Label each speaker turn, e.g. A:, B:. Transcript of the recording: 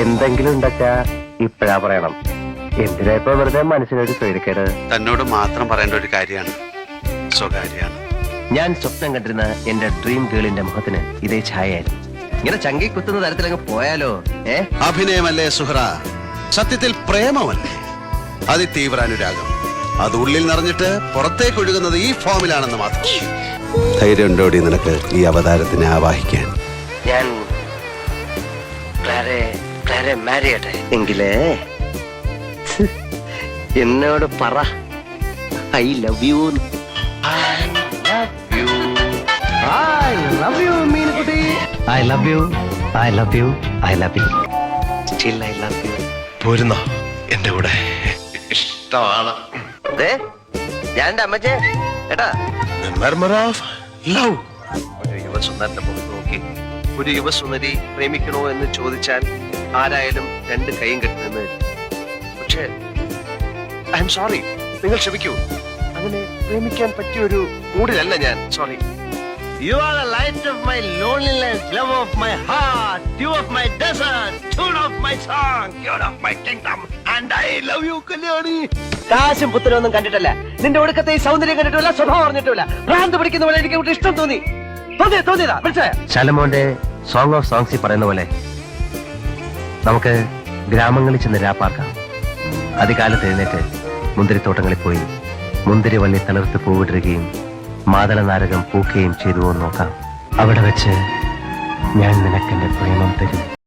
A: എന്തെങ്കിലും ഉണ്ടച്ചാ ഇപ്പഴാ പറയണം. എന്തിനാ ഇപ്പൊ വെറുതെ മനസ്സിനൊരു സ്വൈരക്കേട്?
B: തന്നോട് മാത്രം പറയേണ്ട ഒരു കാര്യമാണ്, സ്വകാര്യാണ്.
A: ഞാൻ സ്വപ്നം കണ്ടിരുന്ന എന്റെ ഡ്രീം ഗേളിന്റെ മുഖത്തിന് ഇതേ ഛായായിരുന്നു. ഇങ്ങനെ ചങ്കി കുത്തുന്ന തരത്തിലങ്ങ് പോയാലോ?
B: അഭിനയമല്ലേ സുഹ്റ, സത്യത്തിൽ പ്രേമമല്ലേ, അതിതീവ്ര അനുരാഗം. അത് ഉള്ളിൽ നിറഞ്ഞിട്ട് പുറത്തേക്ക് ഒഴുകുന്നത് ഈ ഫോമിലാണെന്ന് മാത്രം. ധൈര്യം ഉണ്ടോടി നിനക്ക് ഈ അവതാരത്തിനെ ആവാഹിക്കാൻ?
A: ഞാൻ മാരിയട്ടെ എങ്കിലേ എന്നോട് പറ I love you. Meenukutty, I love you, I love you, I love you, still I love you.
C: പോരുന്നോ എന്റെ കൂടെ? ഇഷ്ടമാണ്.
A: ഞാൻ എന്റെ അമ്മച്ചേ ഏട്ടാ. ഒരു യുവസുന്ദരന്റെ മുഖത്ത് നോക്കി ഒരു യുവസുന്ദരി പ്രേമിക്കണോ എന്ന് ചോദിച്ചാൽ ആരായാലും രണ്ട് കൈയും കെട്ടുന്നത്. പക്ഷേ ഐ എം സോറി, നിങ്ങൾ ക്ഷമിക്കൂ. അങ്ങനെ പ്രേമിക്കാൻ പറ്റിയ ഒരു മൂഡിലല്ല ഞാൻ. Sorry. You are the light of my loneliness, love of my heart, dew of my desert, tune of my song, cure of my kingdom, and I love you, Kalyani. കാശും പുത്തനൊന്നും കണ്ടിട്ടല്ല, നിന്റെ ഒടുക്കത്തെ ഈ സൗന്ദര്യം കണ്ടിട്ടില്ല, സ്വഭാവം അറിഞ്ഞിട്ടില്ല. ഭ്രാന്ത് പിടിക്കുന്ന പോലെ എനിക്ക് ഇഷ്ടം തോന്നിയതാ. മനസ്സിലായോ? ശലമോന്റെ സോങ് ഓഫ് സോങ്സിൽ പറയുന്ന പോലെ നമുക്ക് ഗ്രാമങ്ങളിൽ ചെന്ന് രാപ്പാർക്കാം. അതികാലത്ത് എഴുന്നേറ്റ് മുന്തിരിത്തോട്ടങ്ങളിൽ പോയി മുന്തിരി വള്ളി തളിർത്ത് പൂവിടുകയും മാതള നാരകം പൂക്കുകയും ചെയ്തുവോ നോക്കാം. അവിടെ വെച്ച് ഞാൻ നിനക്കെന്റെ പ്രേമം തരും.